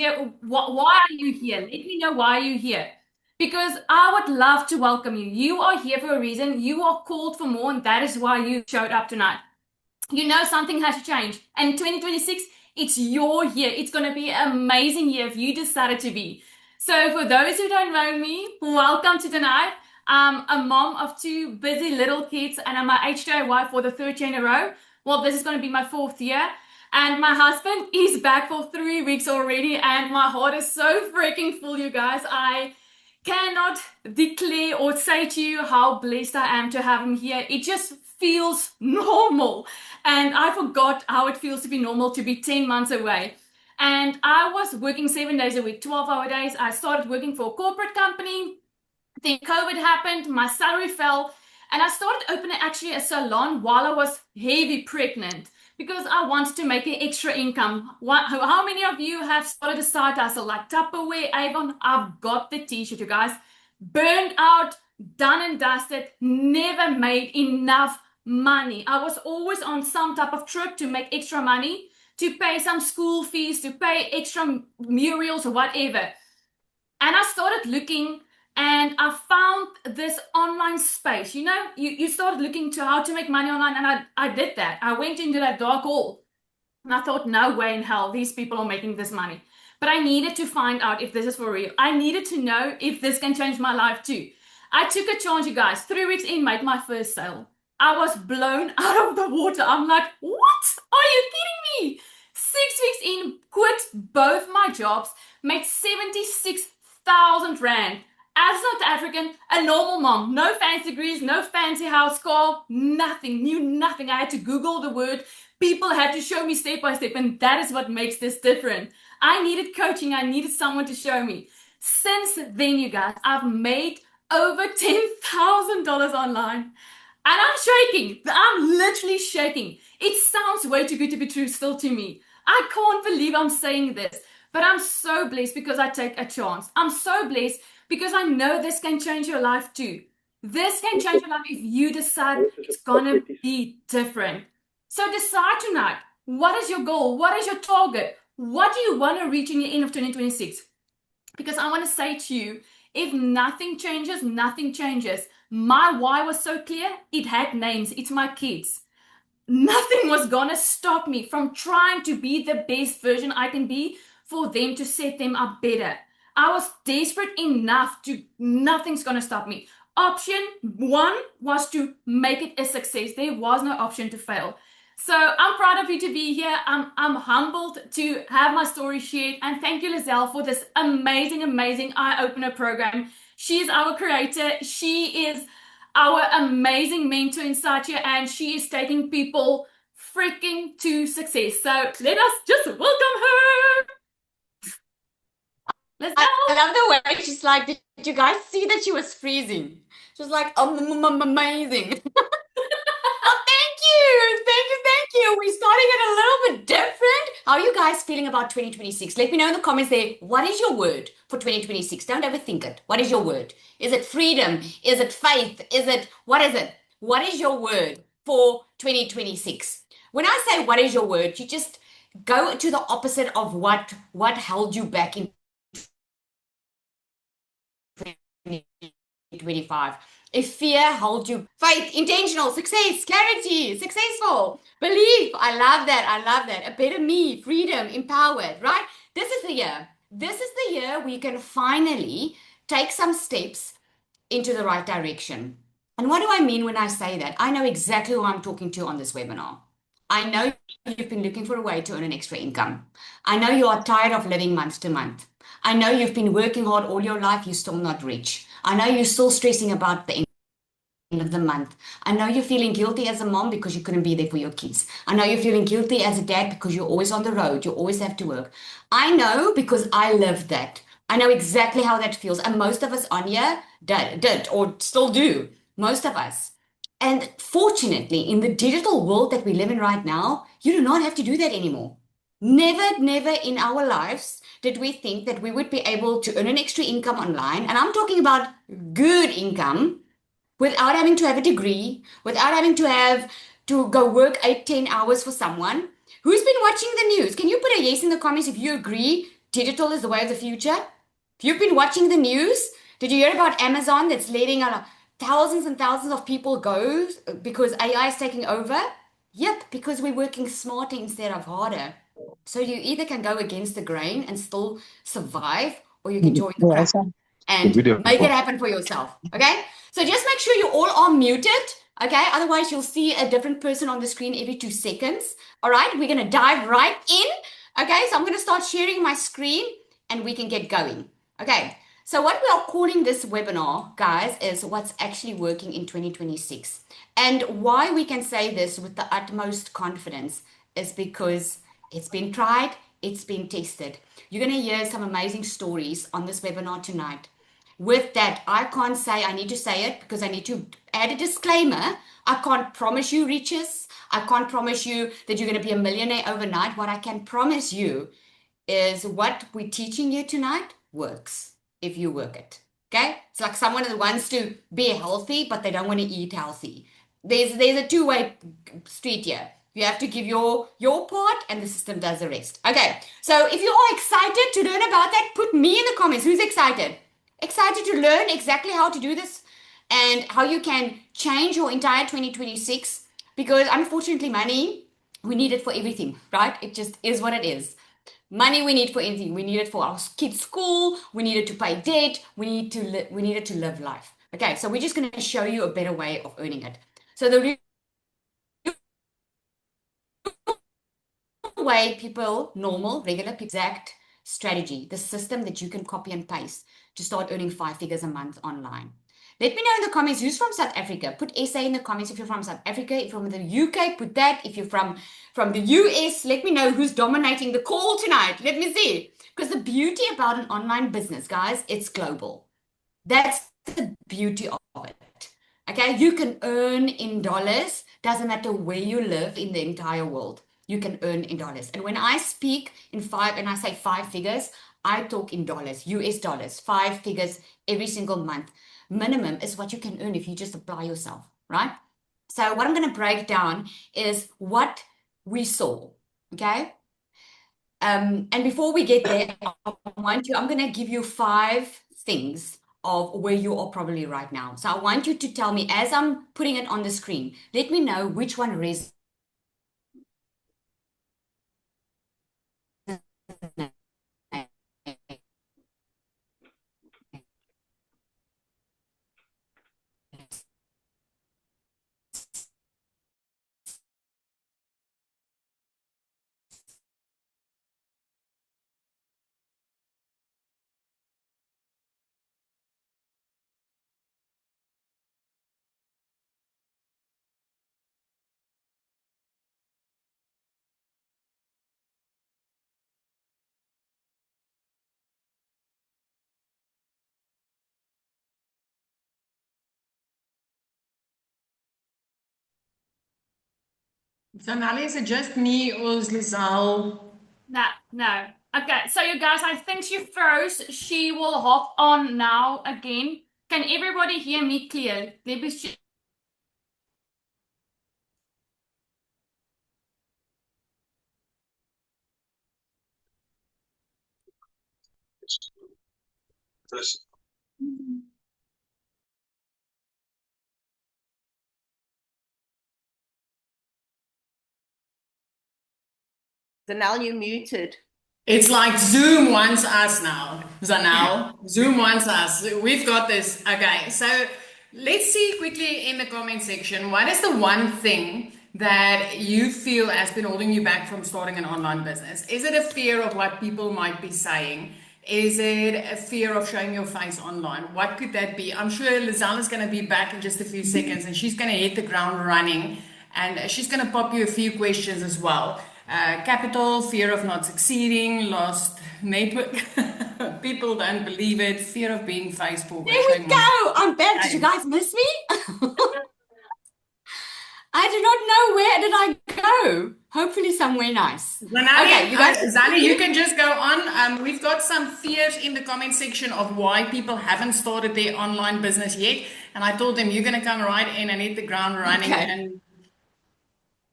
here. Why are you here? Let me know why you're here. Because I would love to welcome you. You are here for a reason. You are called for more, and that is why you showed up tonight. You know something has to change. And 2026, it's your year. It's going to be an amazing year if you decided to be. So for those who don't know me, welcome to tonight. I'm a mom of two busy little kids, and I'm a HDI wife for the third year in a row. Well, this is going to be my fourth year. And my husband is back for 3 weeks already, and my heart is so freaking full, you guys. I cannot declare or say to you how blessed I am to have him here. It just feels normal. And I forgot how it feels to be normal to be 10 months away. And I was working 7 days a week, 12-hour days. I started working for a corporate company. Then COVID happened, my salary fell, and I started opening actually a salon while I was heavy pregnant because I wanted to make an extra income. How many of you have started a side hustle like Tupperware, Avon? I've got the t-shirt, you guys. Burned out, done and dusted, never made enough money. I was always on some type of trip to make extra money, to pay some school fees, to pay extra murals or whatever. And I started looking and I found this online space. You started looking to how to make money online, and I did that. I went into that dark hole and I thought, no way in hell, these people are making this money. But I needed to find out if this is for real. I needed to know if this can change my life too. I took a chance, you guys. 3 weeks in, made my first sale. I was blown out of the water. I'm like, what? Are you kidding me? 6 weeks in, quit both my jobs, made 76,000 Rand. As a South African, a normal mom, no fancy degrees, no fancy house, car, nothing, knew nothing. I had to Google the word. People had to show me step by step, and that is what makes this different. I needed coaching. I needed someone to show me. Since then, you guys, I've made over $10,000 online. And I'm shaking. I'm literally shaking. It sounds way too good to be true still to me. I can't believe I'm saying this, but I'm so blessed because I take a chance. I'm so blessed because I know this can change your life too. This can change your life if you decide it's gonna be different. So decide tonight, what is your goal? What is your target? What do you want to reach in the end of 2026? Because I want to say to you, if nothing changes, nothing changes. My why was so clear, it had names. It's my kids. Nothing was gonna stop me from trying to be the best version I can be for them, to set them up better. I was desperate enough to, nothing's gonna stop me. Option one was to make it a success. There was no option to fail. So I'm proud of you to be here. I'm humbled to have my story shared. And thank you, Lizelle, for this amazing, amazing eye-opener program. She is our creator. She is our amazing mentor inside here, and she is taking people freaking to success. So let us just welcome her. Let's go. I love the way she's like, did you guys see that she was freezing? She was like, amazing. Oh, thank you. Thank you. Thank you. We're starting it a little bit different. How are you guys feeling about 2026? Let me know in the comments there. What is your word for 2026? Don't overthink it. What is your word? Is it freedom? Is it faith? What is it? What is your word for 2026? When I say what is your word, you just go to the opposite of what held you back in 2025. If fear holds you, faith, intentional, success, clarity, successful, belief. I love that. I love that. A better me, freedom, empowered, right? This is the year. This is the year we can finally take some steps into the right direction. And what do I mean when I say that? I know exactly who I'm talking to on this webinar. I know you've been looking for a way to earn an extra income. I know you are tired of living month to month. I know you've been working hard all your life, you're still not rich. I know you're still stressing about the end of the month. I know you're feeling guilty as a mom because you couldn't be there for your kids. I know you're feeling guilty as a dad because you're always on the road, you always have to work. I know because I lived that. I know exactly how that feels. And most of us on here did or still do. Most of us. And fortunately, in the digital world that we live in right now, you do not have to do that anymore. Never, never in our lives did we think that we would be able to earn an extra income online. And I'm talking about good income without having to have a degree, without having to have to go work 8, 10 hours for someone. Who's been watching the news? Can you put a yes in the comments if you agree digital is the way of the future? If you've been watching the news, did you hear about Amazon that's letting thousands and thousands of people go because AI is taking over? Yep, because we're working smarter instead of harder. So you either can go against the grain and still survive, or you can join the Yeah, crowd so The and video. make it happen for yourself. Okay? So just make sure you all are muted. Okay? Otherwise, you'll see a different person on the screen every 2 seconds. All right? We're going to dive right in. Okay? So I'm going to start sharing my screen and we can get going. Okay? So what we are calling this webinar, guys, is what's actually working in 2026. And why we can say this with the utmost confidence is because it's been tried, it's been tested. You're going to hear some amazing stories on this webinar tonight. With that, I can't say, I need to say it because I need to add a disclaimer. I can't promise you riches. I can't promise you that you're going to be a millionaire overnight. What I can promise you is what we're teaching you tonight works if you work it. Okay? It's like someone that wants to be healthy, but they don't want to eat healthy. There's a two-way street here. You have to give your part and the system does the rest. Okay, so if you are excited to learn about that, put me in the comments. Who's excited? Excited to learn exactly how to do this and how you can change your entire 2026, because unfortunately money, we need it for everything, right? It just is what it is. Money we need for anything. We need it for our kids' school. We need it to pay debt. We need it to live life. Okay, so we're just going to show you a better way of earning it. So the way people, normal, regular people, exact strategy, the system that you can copy and paste to start earning 5 figures a month online. Let me know in the comments who's from South Africa. Put SA in the comments if you're from South Africa. If you're from the UK, put that. If you're from the US, let me know who's dominating the call tonight. Let me see. Because the beauty about an online business, guys, it's global. That's the beauty of it. Okay, you can earn in dollars. Doesn't matter where you live in the entire world. You can earn in dollars. And when I speak in five, and I say 5 figures, I talk in dollars, US dollars, 5 figures every single month. Minimum is what you can earn if you just apply yourself, right? So what I'm going to break down is what we saw, okay? And before we get there, I'm going to give you 5 things of where you are probably right now. So I want you to tell me, as I'm putting it on the screen, let me know which one resonates. So Nali, is it just me or is Lizelle? No, no. Okay, so you guys, I think she froze. She will hop on now again. Can everybody hear me clear? Let me Zanel, you muted. It's like Zoom wants us now, Zanel. Zoom wants us. We've got this. Okay, so let's see quickly in the comment section. What is the one thing that you feel has been holding you back from starting an online business? Is it a fear of what people might be saying? Is it a fear of showing your face online? What could that be? I'm sure Lizelle is going to be back in just a few seconds and she's going to hit the ground running and she's going to pop you a few questions as well. Capital, fear of not succeeding, lost network, people don't believe it, fear of being Facebook. There we go. I'm back. Did you guys miss me? I do not know, where did I go? Hopefully somewhere nice. Okay, you guys. Zani, you can just go on. We've got some fears in the comment section of why people haven't started their online business yet. And I told them you're going to come right in and hit the ground running. Okay. And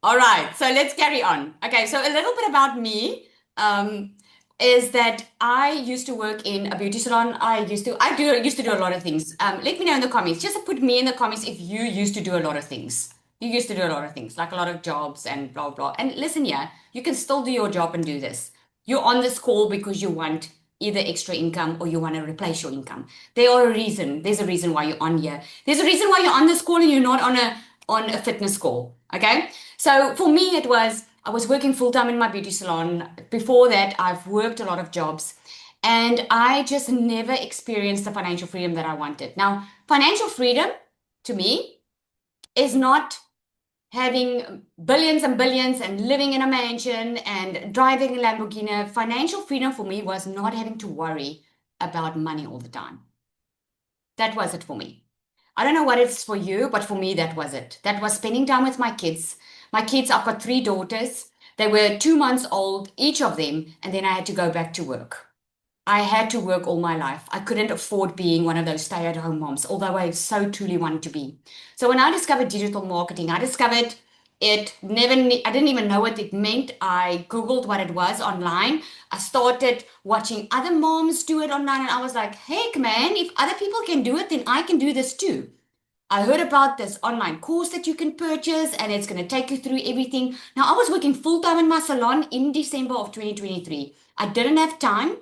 All right, so let's carry on. Okay, so a little bit about me. is that I used to work in a beauty salon. I used to do a lot of things. Let me know in the comments. Just put me in the comments if you used to do a lot of things. You used to do a lot of things, like a lot of jobs and blah blah. And listen, yeah, you can still do your job and do this. You're on this call because you want either extra income or you want to replace your income. There's a reason why you're on here. There's a reason why you're on this call and you're not on a fitness call. Okay. So for me, I was working full time in my beauty salon. Before that, I've worked a lot of jobs and I just never experienced the financial freedom that I wanted. Now, financial freedom to me is not having billions and billions and living in a mansion and driving a Lamborghini. Financial freedom for me was not having to worry about money all the time. That was it for me. I don't know what it's for you, but for me, that was it. That was spending time with my kids. My kids, I've got 3 daughters. They were 2 months old, each of them, and then I had to go back to work. I had to work all my life. I couldn't afford being one of those stay-at-home moms, although I so truly wanted to be. So when I discovered digital marketing, I discovered I didn't even know what it meant. I Googled what it was online. I started watching other moms do it online, and I was like, heck, man, if other people can do it, then I can do this too. I heard about this online course that you can purchase and it's going to take you through everything. Now, I was working full time in my salon in December of 2023. I didn't have time.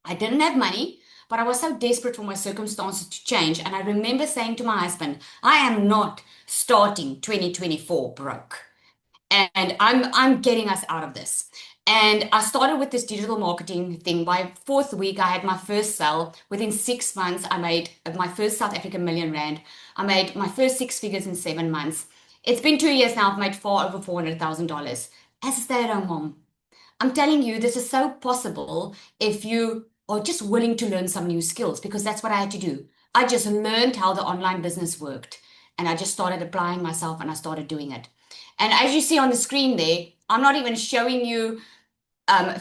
I didn't have money, but I was so desperate for my circumstances to change. And I remember saying to my husband, I am not starting 2024 broke. And I'm getting us out of this. And I started with this digital marketing thing. By fourth week, I had my first sale. Within 6 months, I made my first South African million rand. I made my first 6 figures in 7 months. It's been 2 years now. I've made far over $400,000 as a stay-at-home mom. I'm telling you, this is so possible if you are just willing to learn some new skills, because that's what I had to do. I just learned how the online business worked and I just started applying myself and I started doing it. And as you see on the screen there, I'm not even showing you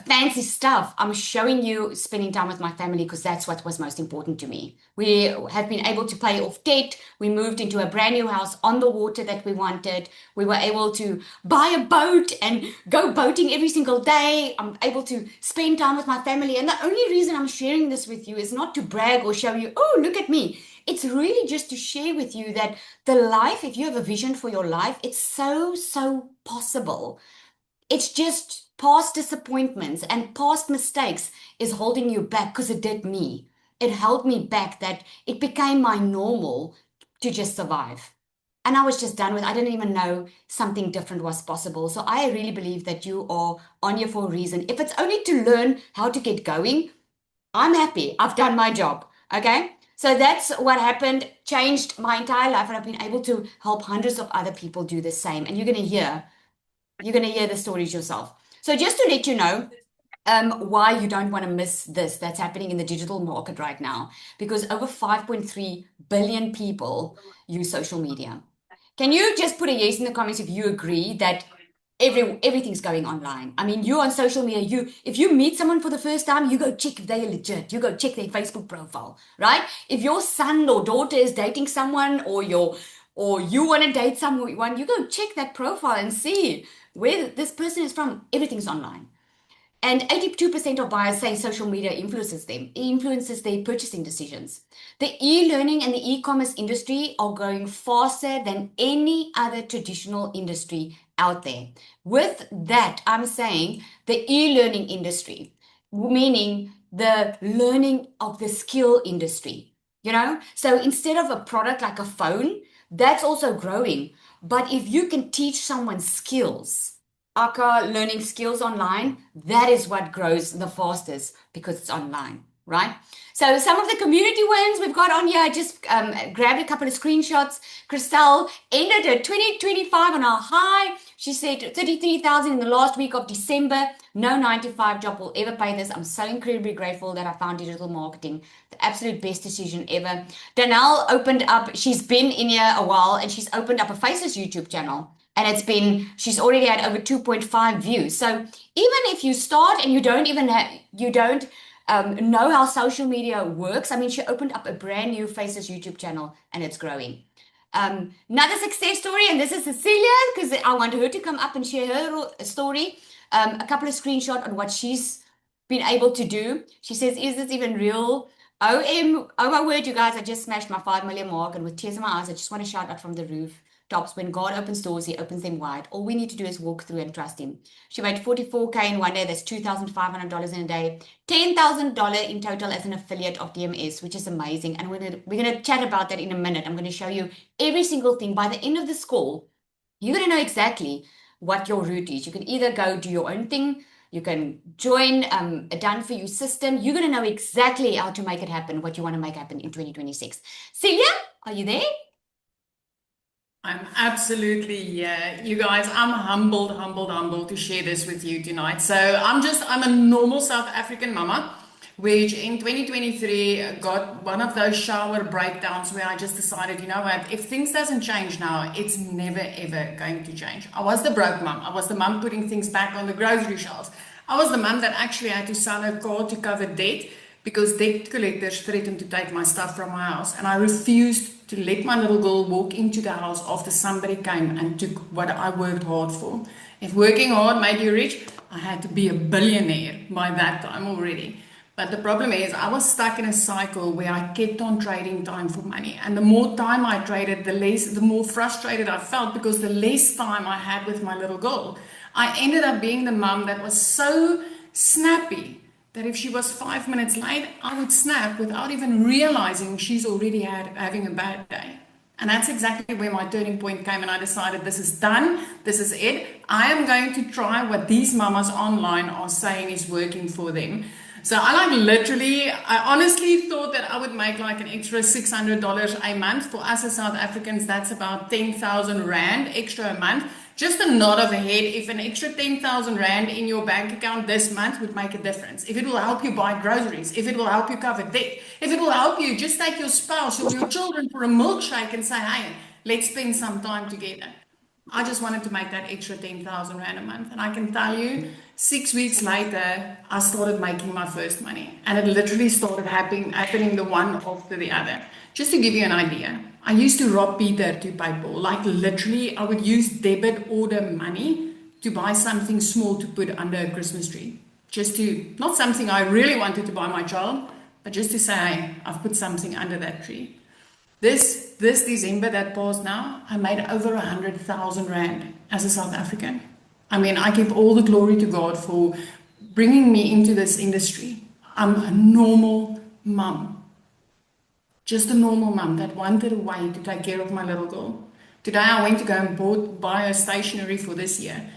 fancy stuff. I'm showing you spending time with my family because that's what was most important to me. We have been able to pay off debt. We moved into a brand new house on the water that we wanted. We were able to buy a boat and go boating every single day. I'm able to spend time with my family. And the only reason I'm sharing this with you is not to brag or show you, oh, look at me. It's really just to share with you that the life, if you have a vision for your life, it's so possible. It's just past disappointments and past mistakes is holding you back, because it did me. It held me back, that it became my normal to just survive. And I was just done with, I didn't even know something different was possible. So I really believe that you are on here for a reason. If it's only to learn how to get going, I'm happy. I've done my job. Okay. So that's what happened, changed my entire life. And I've been able to help hundreds of other people do the same. And you're going to hear the stories yourself. So just to let you know, why you don't want to miss this that's happening in the digital market right now, because over 5.3 billion people use social media. Can you just put a yes in the comments if you agree that everything's going online? I mean, you're on social media. If you meet someone for the first time, you go check if they're legit. You go check their Facebook profile, right? If your son or daughter is dating someone, or you want to date someone, you go check that profile and see where this person is from. Everything's online. And 82% of buyers say social media influences them, influences their purchasing decisions. The e-learning and the e-commerce industry are growing faster than any other traditional industry out there. With that, I'm saying the e-learning industry, meaning the learning of the skill industry, So instead of a product like a phone, that's also growing. But if you can teach someone skills, aka learning skills online, that is what grows the fastest, because it's online, right? So some of the community wins we've got on here, I just grabbed a couple of screenshots. Christelle ended her 2025 on a high. She said 33,000 in the last week of December. No 9 to 5 job will ever pay this. I'm so incredibly grateful that I found digital marketing. The absolute best decision ever. Danelle opened up, she's been in here a while, and she's opened up a Faces YouTube channel. And she's already had over 2.5 views. So even if you start and you don't know how social media works, I mean, she opened up a brand new Faces YouTube channel and it's growing. Another success story, and this is Cecilia, because I want her to come up and share her story. A couple of screenshots on what she's been able to do. She says, is this even real? Oh my word, you guys, I just smashed my 5 million mark, and with tears in my eyes, I just want to shout out from the roof tops. When God opens doors, He opens them wide. All we need to do is walk through and trust Him. She made 44K in one day. That's $2,500 in a day. $10,000 in total as an affiliate of DMS, which is amazing. And we're gonna chat about that in a minute. I'm going to show you every single thing. By the end of this call, you're going to know exactly what your route is. You can either go do your own thing, you can join a done for you system. You're going to know exactly how to make it happen, what you want to make happen in 2026. Celia, are you there? I'm absolutely, yeah. You guys, I'm humbled to share this with you tonight. So I'm a normal South African mama, which in 2023 got one of those shower breakdowns where I just decided, you know what, if things doesn't change now, it's never ever going to change. I was the broke mom. I was the mom putting things back on the grocery shelves. I was the mom that actually had to sell her car to cover debt because debt collectors threatened to take my stuff from my house, and I refused to let my little girl walk into the house after somebody came and took what I worked hard for. If working hard made you rich, I had to be a billionaire by that time already. But the problem is, I was stuck in a cycle where I kept on trading time for money. And the more time I traded, the more frustrated I felt because the less time I had with my little girl. I ended up being the mum that was so snappy that if she was 5 minutes late, I would snap without even realizing she's already having a bad day. And that's exactly where my turning point came, and I decided this is done, this is it. I am going to try what these mamas online are saying is working for them. So I honestly thought that I would make like an extra $600 a month. For us as South Africans, that's about 10,000 Rand extra a month. Just a nod of the head, if an extra 10,000 Rand in your bank account this month would make a difference. If it will help you buy groceries, if it will help you cover debt, if it will help you just take your spouse or your children for a milkshake and say, hey, let's spend some time together. I just wanted to make that extra 10,000 Rand a month. And I can tell you, 6 weeks later, I started making my first money. And it literally started happening the one after the other. Just to give you an idea, I used to rob Peter to pay Paul. Like literally, I would use debit order money to buy something small to put under a Christmas tree. Not something I really wanted to buy my child, but just to say, hey, I've put something under that tree. This December that passed now, I made over 100,000 Rand as a South African. I mean, I give all the glory to God for bringing me into this industry. I'm a normal mum. Just a normal mum that wanted a way to take care of my little girl. Today I went to go and buy her stationery for this year.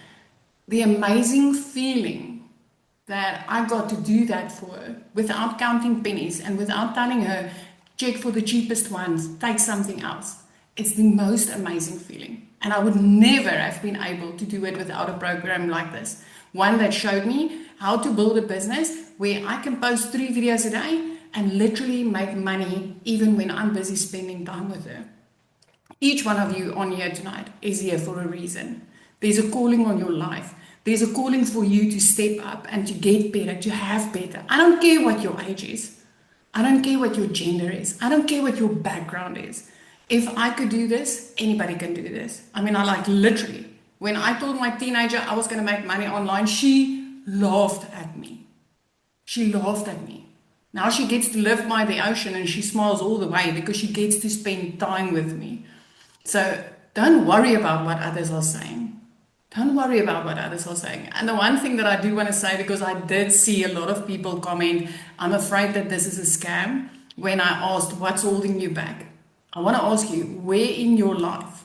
The amazing feeling that I got to do that for her without counting pennies and without telling her, check for the cheapest ones, take something else. It's the most amazing feeling. And I would never have been able to do it without a program like this. One that showed me how to build a business where I can post 3 videos a day and literally make money even when I'm busy spending time with her. Each one of you on here tonight is here for a reason. There's a calling on your life. There's a calling for you to step up and to get better, to have better. I don't care what your age is. I don't care what your gender is. I don't care what your background is. If I could do this, anybody can do this. I mean, literally, when I told my teenager I was going to make money online, she laughed at me. She laughed at me. Now she gets to live by the ocean and she smiles all the way because she gets to spend time with me. So don't worry about what others are saying. Don't worry about what others are saying. And the one thing that I do want to say, because I did see a lot of people comment, I'm afraid that this is a scam, when I asked, what's holding you back? I want to ask you, where in your life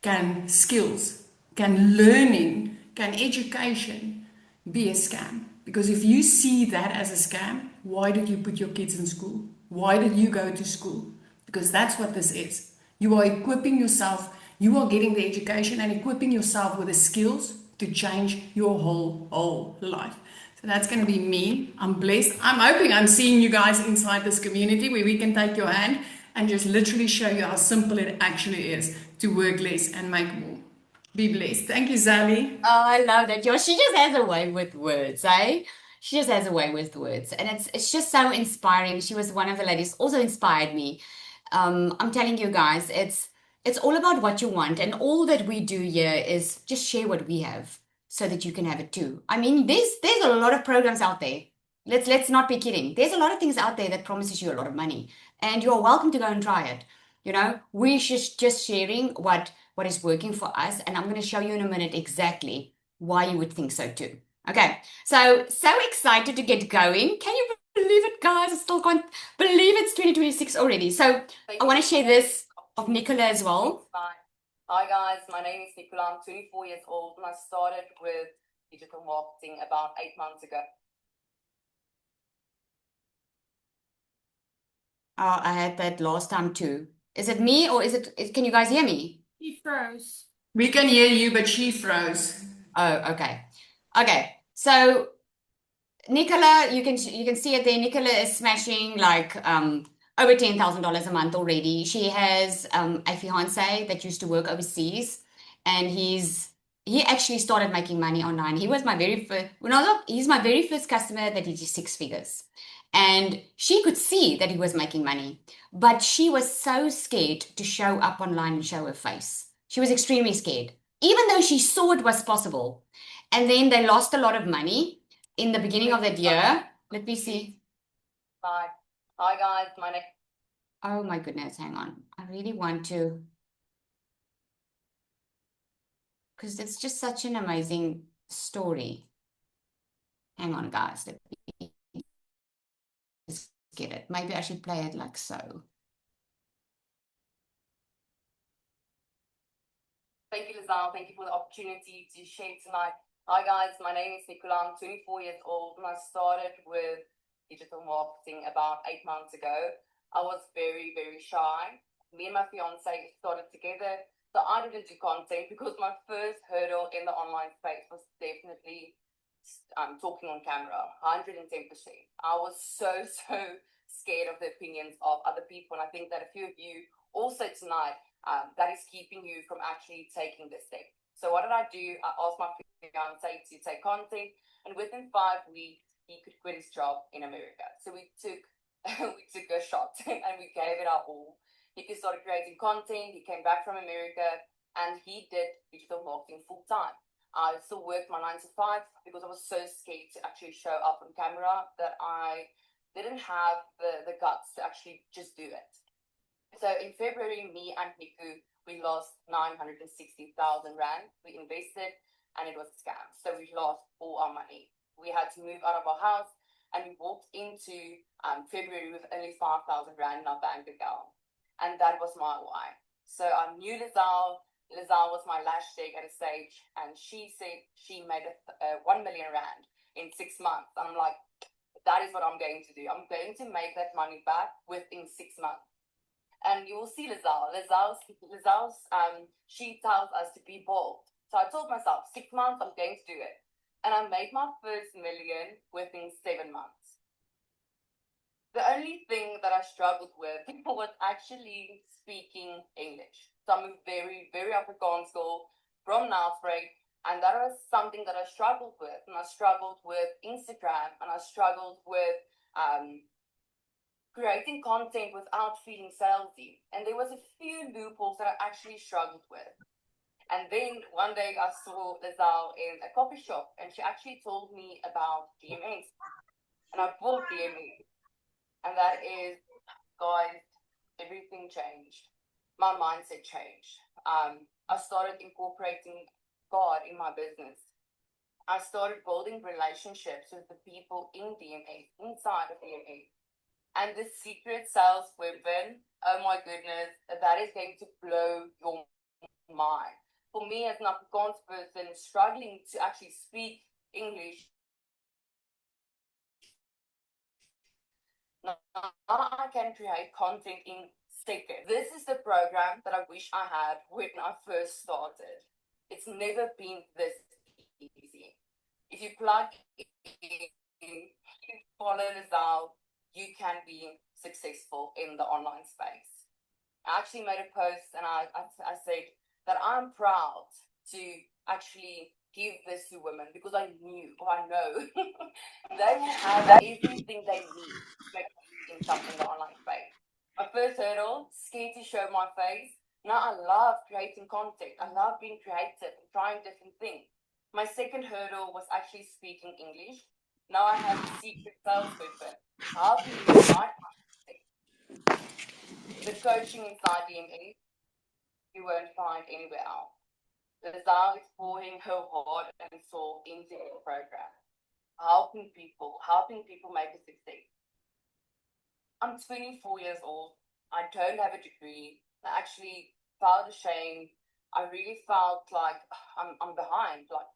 can skills, can learning, can education be a scam? Because if you see that as a scam, why did you put your kids in school? Why did you go to school? Because that's what this is. You are equipping yourself. You are getting the education and equipping yourself with the skills to change your whole life. So that's going to be me. I'm blessed. I'm hoping I'm seeing you guys inside this community where we can take your hand and just literally show you how simple it actually is to work less and make more. Be blessed. Thank you, Zali. Oh, I love that. She just has a way with words, eh? She just has a way with words. And it's just so inspiring. She was one of the ladies, also inspired me. I'm telling you guys, it's all about what you want. And all that we do here is just share what we have so that you can have it too. I mean, there's a lot of programs out there. Let's not be kidding. There's a lot of things out there that promises you a lot of money, and you're welcome to go and try it. We should just sharing what is working for us, and I'm going to show you in a minute exactly why you would think so too. Okay, so excited to get going. Can you believe it, guys? I still can't believe it's 2026 already. So I want to share this of Nicola as well. Hi guys, my name is Nicola. I'm 24 years old and I started with digital marketing about 8 months ago. Oh, I had that last time too. Is it me or can you guys hear me? She froze. We can hear you, but she froze. Oh, okay. Okay. So Nicola, you can see it there. Nicola is smashing like over $10,000 a month already. She has a fiance that used to work overseas, and he actually started making money online. He was my very first, he's my very first customer that did 6 figures. And she could see that he was making money, but she was so scared to show up online and show her face. She was extremely scared, even though she saw it was possible. And then they lost a lot of money in the beginning of that year. Let me see. Hi guys, my name. Oh my goodness, hang on. I really want to, because it's just such an amazing story. Hang on, guys. Let me just get it. Maybe I should play it like so. Thank you, Lizelle. Thank you for the opportunity to share tonight. Hi guys, my name is Nicola. I'm 24 years old and I started with digital marketing about 8 months ago. I was very, very shy. Me and my fiance started together. So I didn't do content because my first hurdle in the online space was definitely talking on camera, 110%. I was so scared of the opinions of other people. And I think that a few of you also tonight, that is keeping you from actually taking this step. So what did I do? I asked my fiance to take content, and within 5 weeks, he could quit his job in America. So we took a shot and we gave it our all. He started creating content. He came back from America and he did digital marketing full time. I still worked my 9 to 5 because I was so scared to actually show up on camera that I didn't have the guts to actually just do it. So in February, me and Niku, we lost 960,000 Rand. We invested and it was a scam. So we lost all our money. We had to move out of our house and we walked into February with only 5,000 Rand in our bank account. And that was my why. So I knew Lizelle. Lizelle was my last shake at a stage, and she said she made 1 million Rand in 6 months. And I'm like, that is what I'm going to do. I'm going to make that money back within 6 months. And you will see Lizelle. Lizelle's she tells us to be bold. So I told myself, 6 months, I'm going to do it. And I made my first million within 7 months. The only thing that I struggled with was actually speaking English. So I'm a very, very Afrikaans school from Nelspruit, and that was something that I struggled with. And I struggled with Instagram, and I struggled with creating content without feeling salesy. And there was a few loopholes that I actually struggled with. And then one day I saw Lizelle in a coffee shop, and she actually told me about DMS. And I bought DMS. And that is, guys, everything changed. My mindset changed. I started incorporating God in my business. I started building relationships with the people in DMA, inside of DMA. And the secret sales weapon, oh my goodness, that is going to blow your mind. For me as an Afrikaans person struggling to actually speak English, now I can create content in seconds. This is the program that I wish I had when I first started. It's never been this easy. If you plug in, you follow Lizelle, you can be successful in the online space. I actually made a post and I said that I'm proud to actually give this to women because I know they have everything they need to make income in the online space. My first hurdle, scared to show my face. Now I love creating content. I love being creative and trying different things. My second hurdle was actually speaking English. Now I have a secret salesperson helping me write my mistake. The coaching inside DMA you won't find anywhere else. Lizelle is pouring her heart and soul into the program, helping people make a success. I'm 24 years old. I don't have a degree. I actually felt ashamed. I really felt like I'm behind. Like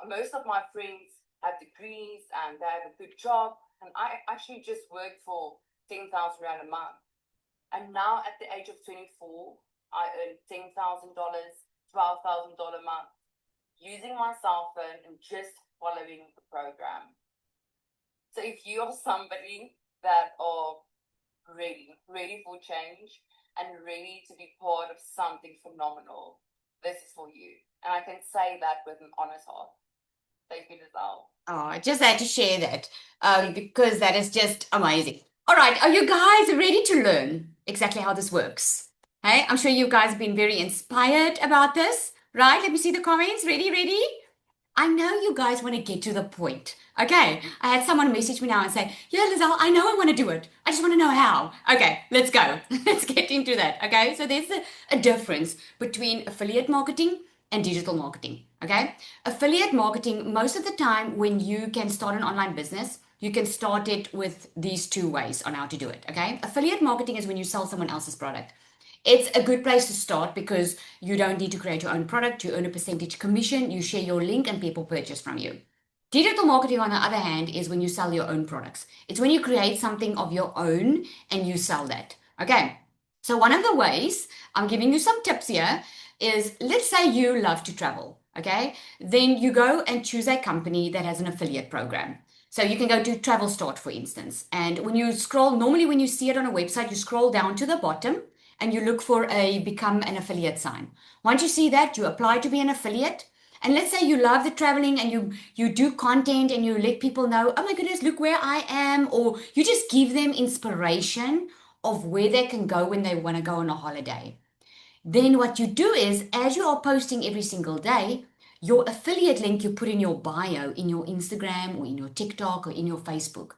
most of my friends have degrees and they have a good job, and I actually just worked for 10,000 rand a month. And now at the age of 24, I earn $10,000, $12,000 a month using my cell phone and just following the program. So if you are somebody that are ready for change and ready to be part of something phenomenal, this is for you. And I can say that with an honest heart. Thank you, Lizelle. Oh, I just had to share that because that is just amazing. All right, are you guys ready to learn exactly how this works? Hey, I'm sure you guys have been very inspired about this, right? Let me see the comments. Ready? I know you guys want to get to the point. Okay, I had someone message me now and say, yeah, Lizelle, I know I want to do it. I just want to know how. Okay, let's go. Let's get into that. Okay, so there's a difference between affiliate marketing and digital marketing. Okay, affiliate marketing, most of the time when you can start an online business, you can start it with these two ways on how to do it. Okay, affiliate marketing is when you sell someone else's product. It's a good place to start because you don't need to create your own product. You earn a percentage commission, you share your link, and people purchase from you. Digital marketing, on the other hand, is when you sell your own products. It's when you create something of your own and you sell that. Okay, so one of the ways, I'm giving you some tips here, is let's say you love to travel. Okay, then you go and choose a company that has an affiliate program. So you can go to Travel Start, for instance. And when you scroll, normally when you see it on a website, you scroll down to the bottom and you look for a become an affiliate sign. Once you see that, you apply to be an affiliate. And let's say you love the traveling and you do content and you let people know, oh my goodness, look where I am. Or you just give them inspiration of where they can go when they want to go on a holiday. Then what you do is, as you are posting every single day, your affiliate link you put in your bio, in your Instagram or in your TikTok or in your Facebook.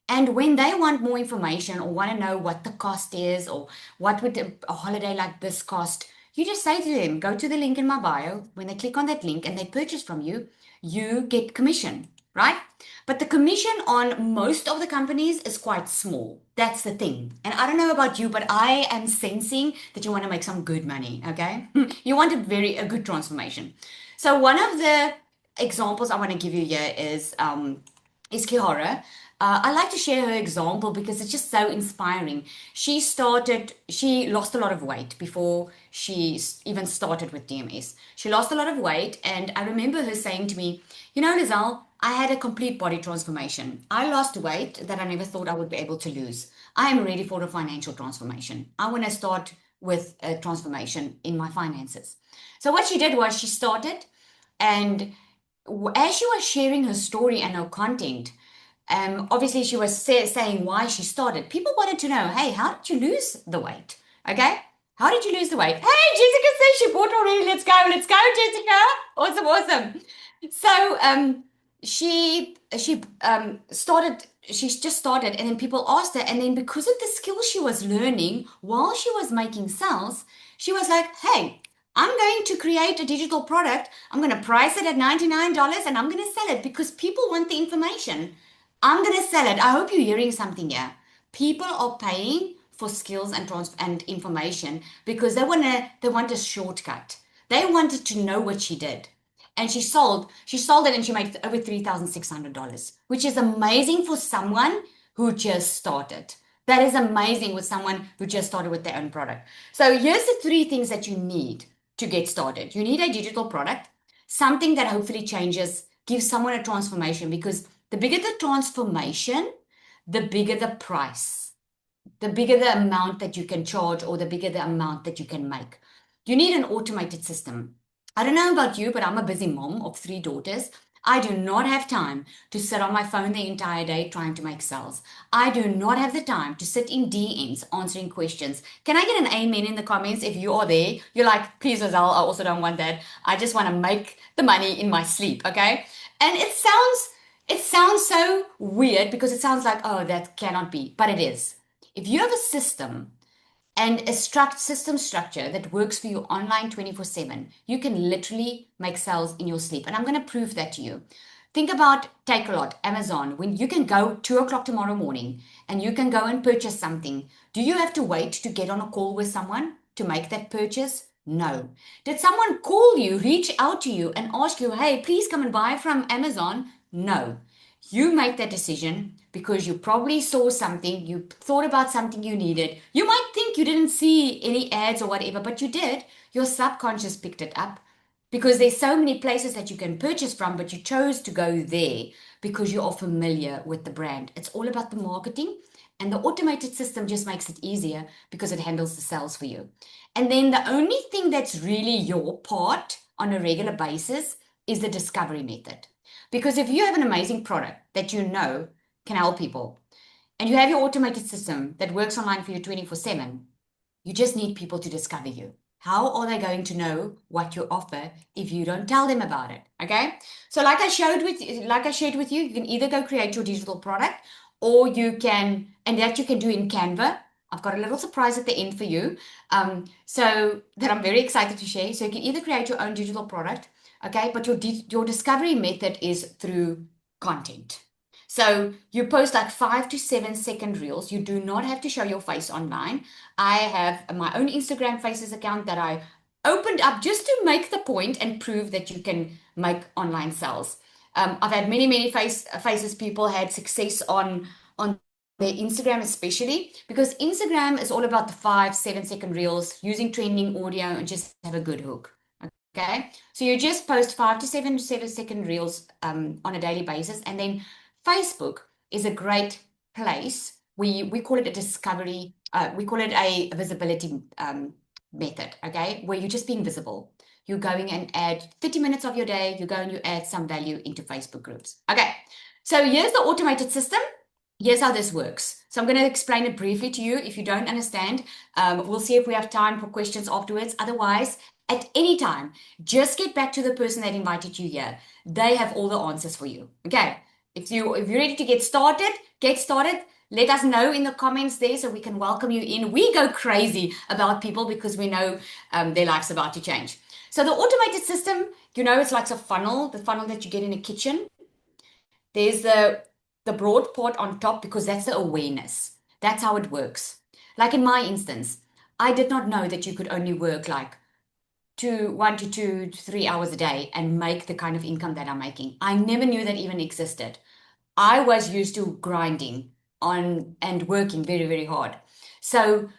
And when they want more information or want to know what the cost is or what would a holiday like this cost, you just say to them, go to the link in my bio. When they click on that link and they purchase from you, you get commission, right? But the commission on most of the companies is quite small. That's the thing. And I don't know about you, but I am sensing that you want to make some good money, okay? You want a good transformation. So one of the examples I want to give you here is Kihara. I like to share her example because it's just so inspiring. She lost a lot of weight before she even started with DMS. She lost a lot of weight, and I remember her saying to me, you know, Lizelle, I had a complete body transformation. I lost weight that I never thought I would be able to lose. I am ready for a financial transformation. I want to start with a transformation in my finances. So what she did was she started, and as she was sharing her story and her content, obviously she was saying why she started. People wanted to know, hey, how did you lose the weight? Okay, how did you lose the weight? Hey, Jessica says she bought already. Let's go, Jessica. Awesome. So she started. She's just started, and then people asked her, and then because of the skills she was learning while she was making sales, she was like, hey, I'm going to create a digital product. I'm going to price it at $99 and I'm going to sell it because people want the information. I'm going to sell it. I hope you're hearing something here. People are paying for skills and information because they want a shortcut. They wanted to know what she did. And she sold it and she made over $3,600, which is amazing for someone who just started. That is amazing with someone who just started with their own product. So here's the 3 things that you need to get started. You need a digital product, something that hopefully changes, gives someone a transformation, because the bigger the transformation, the bigger the price, the bigger the amount that you can charge, or the bigger the amount that you can make. You need an automated system. I don't know about you, but I'm a busy mom of 3 daughters. I do not have time to sit on my phone the entire day trying to make sales. I do not have the time to sit in DMs answering questions. Can I get an amen in the comments if you are there? You're like, please, Lizelle, I also don't want that. I just want to make the money in my sleep, okay? And it It sounds so weird because it sounds like, oh, that cannot be, but it is. If you have a system and a system structure that works for you online 24/7, you can literally make sales in your sleep. And I'm going to prove that to you. Think about Takealot, Amazon, when you can go 2 o'clock tomorrow morning and you can go and purchase something. Do you have to wait to get on a call with someone to make that purchase? No. Did someone call you, reach out to you, and ask you, hey, please come and buy from Amazon? No. You make that decision because you probably saw something, you thought about something you needed. You might think you didn't see any ads or whatever, but you did. Your subconscious picked it up because there's so many places that you can purchase from, but you chose to go there because you are familiar with the brand. It's all about the marketing, and the automated system just makes it easier because it handles the sales for you. And then the only thing that's really your part on a regular basis is the discovery method. Because if you have an amazing product that you know can help people, and you have your automated system that works online for you 24/7, you just need people to discover you. How are they going to know what you offer if you don't tell them about it? Okay. So like I shared with you, you can either go create your digital product, or you can, and that you can do in Canva. I've got a little surprise at the end for you. So that I'm very excited to share. So you can either create your own digital product, okay, but your discovery method is through content. So you post like 5 to 7 second reels. You do not have to show your face online. I have my own Instagram Faces account that I opened up just to make the point and prove that you can make online sales. I've had many faces people had success on their Instagram, especially because Instagram is all about the 5 to 7 second reels, using trending audio, and just have a good hook. Okay, so you just post 5 to 7 second reels on a daily basis, and then Facebook is a great place. We call it a discovery. We call it a visibility method. Okay, where you're just being visible. You're going and add 30 minutes of your day. You go and you add some value into Facebook groups. Okay, so here's the automated system. Here's how this works. So I'm going to explain it briefly to you. If you don't understand, we'll see if we have time for questions afterwards. Otherwise, at any time, just get back to the person that invited you here. They have all the answers for you. Okay. If you're ready to get started, get started. Let us know in the comments there so we can welcome you in. We go crazy about people because we know their life's about to change. So the automated system, it's like a funnel, the funnel that you get in a kitchen. There's the broad part on top because that's the awareness. That's how it works. Like in my instance, I did not know that you could only work like 1 to 2 to 3 hours a day and make the kind of income that I'm making. I never knew that even existed. I was used to grinding on and working very hard. So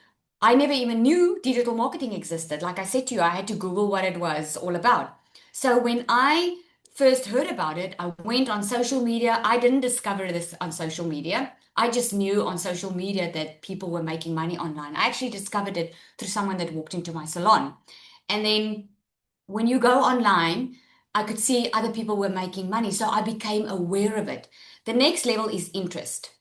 I never even knew digital marketing existed. Like I said to you, I had to Google what it was all about. So when I first heard about it, I went on social media. I didn't discover this on social media. I just knew on social media that people were making money online. I actually discovered it through someone that walked into my salon. And then when you go online, I could see other people were making money. So I became aware of it. The next level is interest.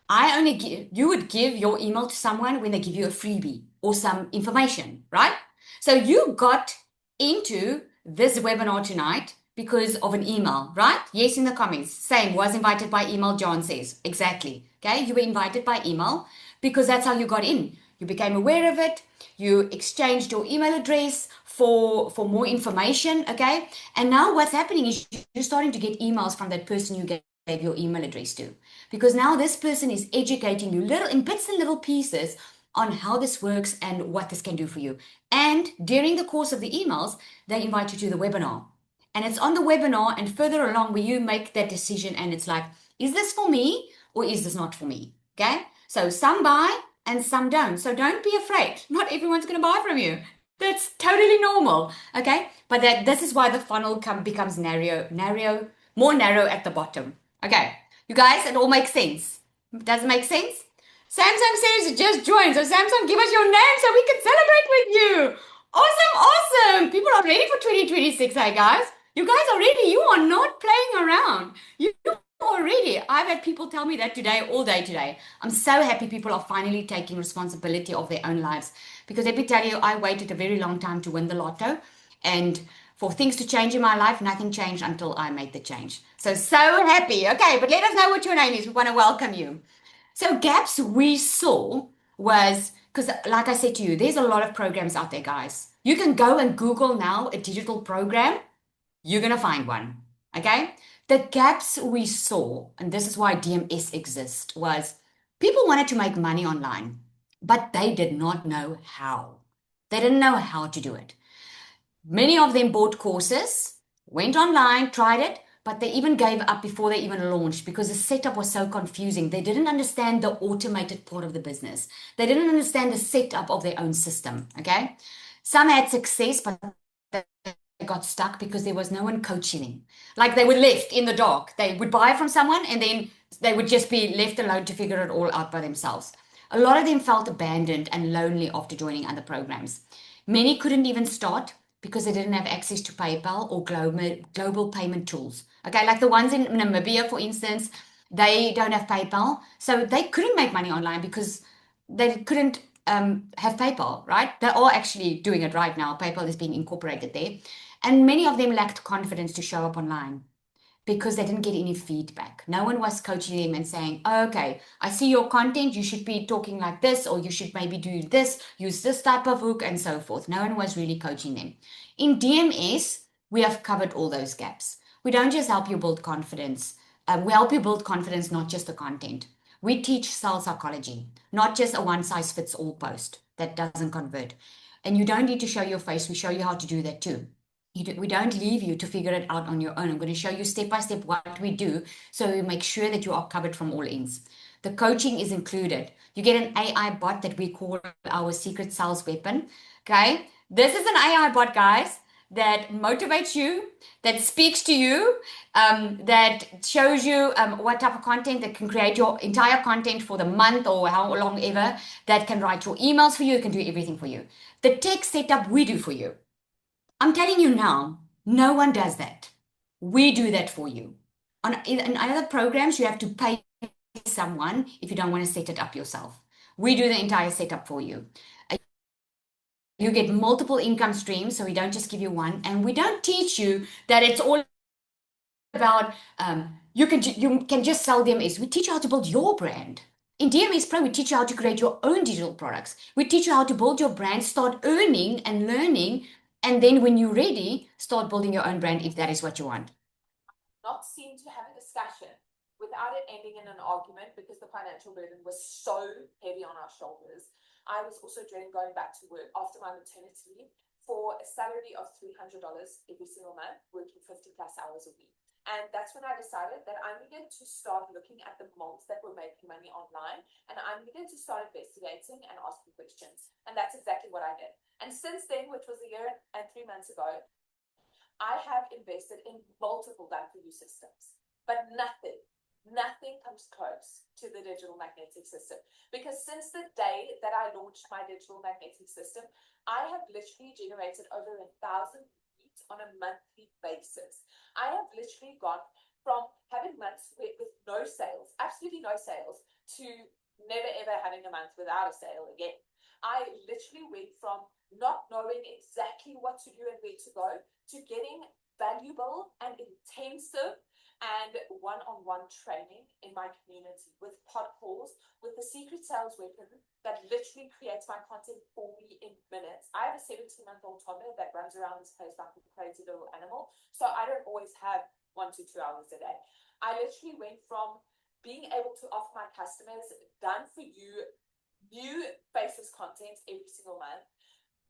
You would give your email to someone when they give you a freebie or some information, right? So you got into this webinar tonight because of an email, right? Yes, in the comments. Same, was invited by email, John says. Exactly. Okay, you were invited by email because that's how you got in. You became aware of it. You exchanged your email address for more information, okay? And now what's happening is you're starting to get emails from that person you gave your email address to. Because now this person is educating you in bits and little pieces on how this works and what this can do for you. And during the course of the emails, they invite you to the webinar. And it's on the webinar and further along where you make that decision and it's like, is this for me or is this not for me? Okay? So some buy and some don't. So don't be afraid. Not everyone's going to buy from you. That's totally normal. Okay? But this is why the funnel becomes more narrow at the bottom. Okay. You guys, it all makes sense. Does it make sense? Samsung says just join. So Samsung, give us your name so we can celebrate with you. Awesome. People are ready for 2026, hey guys. You guys are ready. You are not playing around. You are ready. I've had people tell me that all day today. I'm so happy people are finally taking responsibility of their own lives. Because let me tell you, I waited a very long time to win the lotto. And for things to change in my life. Nothing changed until I made the change. So happy. Okay, but let us know what your name is. We want to welcome you. So gaps we saw was, because like I said to you, there's a lot of programs out there, guys. You can go and Google now a digital program. You're going to find one. Okay. The gaps we saw, and this is why DMS exists, was people wanted to make money online, but they did not know how. They didn't know how to do it. Many of them bought courses, went online, tried it, but they even gave up before they even launched because the setup was so confusing. They didn't understand the automated part of the business. They didn't understand the setup of their own system. Okay. Some had success, but they got stuck because there was no one coaching them. Like they were left in the dark. They would buy from someone and then they would just be left alone to figure it all out by themselves. A lot of them felt abandoned and lonely after joining other programs. Many couldn't even start because they didn't have access to PayPal or global payment tools. Okay, like the ones in Namibia, for instance, they don't have PayPal. So they couldn't make money online because they couldn't have PayPal, right? They're all actually doing it right now. PayPal is being incorporated there. And many of them lacked confidence to show up online because they didn't get any feedback. No one was coaching them and saying, oh, okay, I see your content, you should be talking like this, or you should maybe do this, use this type of hook, and so forth. No one was really coaching them. In DMS, we have covered all those gaps. We don't just help you build confidence. We help you build confidence, not just the content. We teach sales psychology, not just a one-size-fits-all post that doesn't convert. And you don't need to show your face. We show you how to do that too. We don't leave you to figure it out on your own. I'm going to show you step by step what we do so we make sure that you are covered from all ends. The coaching is included. You get an AI bot that we call our secret sales weapon. Okay. This is an AI bot, guys, that motivates you, that speaks to you, that shows you what type of content, that can create your entire content for the month or how long ever, that can write your emails for you, can do everything for you. The tech setup we do for you. I'm telling you now, no one does that. We do that for you. In other programs, you have to pay someone if you don't want to set it up yourself. We do the entire setup for you. You get multiple income streams, so we don't just give you one. And we don't teach you that it's all about you can just sell DMS. We teach you how to build your brand. In DMS Pro, we teach you how to create your own digital products. We teach you how to build your brand, start earning and learning, and then when you're ready, start building your own brand if that is what you want. Not seem to have a discussion without it ending in an argument because the financial burden was so heavy on our shoulders. I was also dreading going back to work after my maternity leave for a salary of $300 every single month, working 50+ hours a week. And that's when I decided that I needed to start looking at the moms that were making money online, and I needed to start investigating and asking questions. And that's exactly what I did. And since then, which was a year and 3 months ago, I have invested in multiple done-for-you systems, but nothing comes close to the digital magnetic system. Because since the day that I launched my digital magnetic system, I have literally generated over 1,000 leads on a monthly basis. I have literally gone from having months with no sales, absolutely no sales, to never ever having a month without a sale again. I literally went from not knowing exactly what to do and where to go to getting valuable and intensive and one-on-one training in my community with pod calls, with the secret sales weapon that literally creates my content for me in minutes. I have a 17-month-old toddler that runs around this place like a crazy little animal, so I don't always have 1 to 2 hours a day. I literally went from being able to offer my customers done for you new faces content every single month.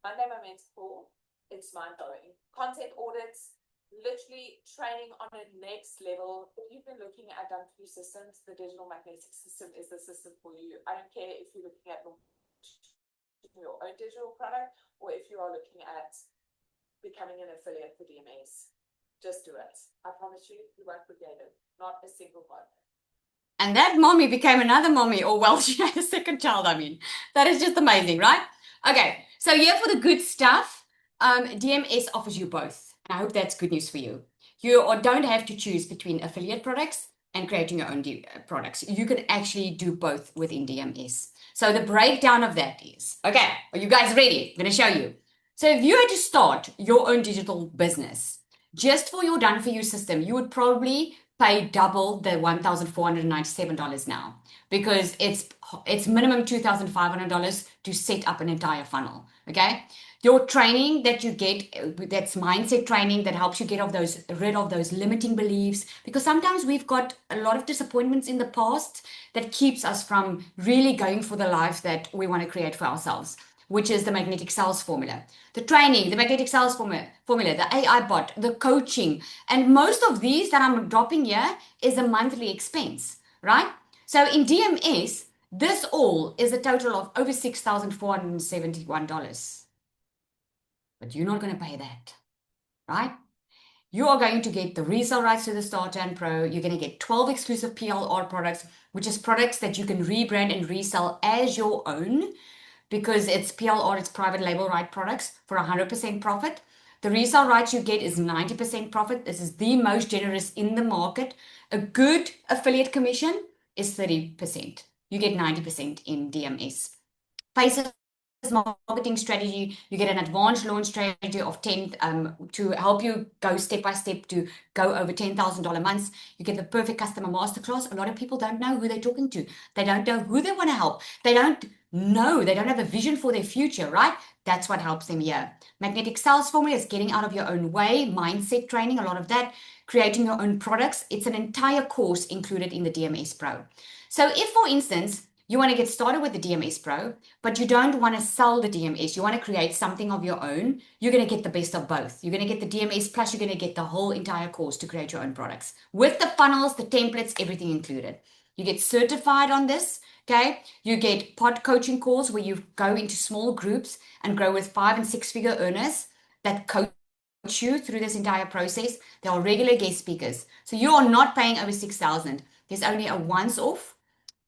Monday, my mentor call, it's mind-blowing. Content audits, literally training on a next level. If you've been looking at done-for-you systems, the digital magnetic system is the system for you. I don't care if you're looking at your own digital product or if you are looking at becoming an affiliate for DMS. Just do it. I promise you, you won't regret it. Not a single one. And that mommy became another mommy, or well, she had a second child, I mean. That is just amazing, right? Okay, so here for the good stuff, DMS offers you both. I hope that's good news for you. You don't have to choose between affiliate products and creating your own products. You can actually do both within DMS. So the breakdown of that is, okay, are you guys ready? I'm going to show you. So if you had to start your own digital business, just for your done for you system, you would probably pay double the $1,497 now, because it's minimum $2,500 to set up an entire funnel. Okay. Your training that you get, that's mindset training that helps you get rid of those limiting beliefs, because sometimes we've got a lot of disappointments in the past that keeps us from really going for the life that we want to create for ourselves, which is the magnetic sales formula, the training, the magnetic sales formula, the AI bot, the coaching. And most of these that I'm dropping here is a monthly expense, right? So in DMS, this all is a total of over $6,471. But you're not going to pay that, right? You are going to get the resale rights to the Starter and Pro. You're going to get 12 exclusive PLR products, which is products that you can rebrand and resell as your own, because it's PLR, it's private label right products for 100% profit. The resale rights you get is 90% profit. This is the most generous in the market. A good affiliate commission is 30%. You get 90% in DMS. Faces marketing strategy, you get an advanced launch strategy of 10 to help you go step by step to go over $10,000 months. You get the perfect customer masterclass. A lot of people don't know who they're talking to. They don't know who they want to help. They don't have a vision for their future, right? That's what helps them here. Magnetic sales formula is getting out of your own way, mindset training, a lot of that, creating your own products. It's an entire course included in the DMS Pro. So if, for instance, you want to get started with the DMS Pro, but you don't want to sell the DMS, you want to create something of your own, you're going to get the best of both. You're going to get the DMS, plus you're going to get the whole entire course to create your own products with the funnels, the templates, everything included. You get certified on this, okay? You get pod coaching calls where you go into small groups and grow with 5 and 6 figure earners that coach you through this entire process. There are regular guest speakers. So you are not paying over $6,000. There's only a once-off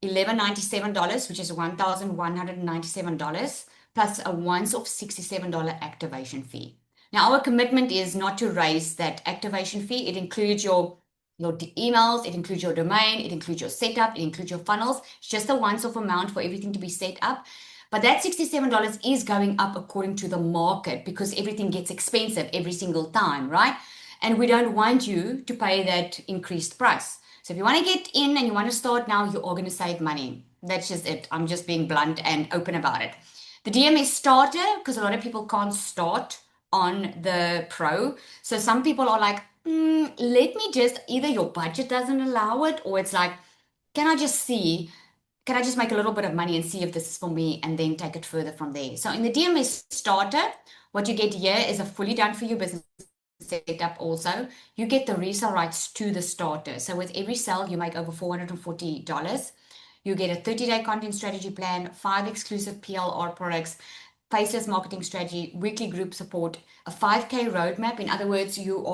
$1,197, which is $1,197, plus a once-off $67 activation fee. Now, our commitment is not to raise that activation fee. It includes your emails, it includes your domain, it includes your setup, it includes your funnels. It's just a once-off amount for everything to be set up. But that $67 is going up according to the market, because everything gets expensive every single time, right? And we don't want you to pay that increased price. So if you want to get in and you want to start now, you are going to save money. That's just it. I'm just being blunt and open about it. The DMS Starter, because a lot of people can't start on the Pro. So some people are like, let me just, either your budget doesn't allow it, or it's like, can I just make a little bit of money and see if this is for me, and then take it further from there. So in the DMS Starter, what you get here is a fully done for you business setup. Also, you get the resale rights to the starter. So with every sale, you make over $440. You get a 30-day content strategy plan, 5 exclusive PLR products, faceless marketing strategy, weekly group support, a 5K roadmap. In other words, you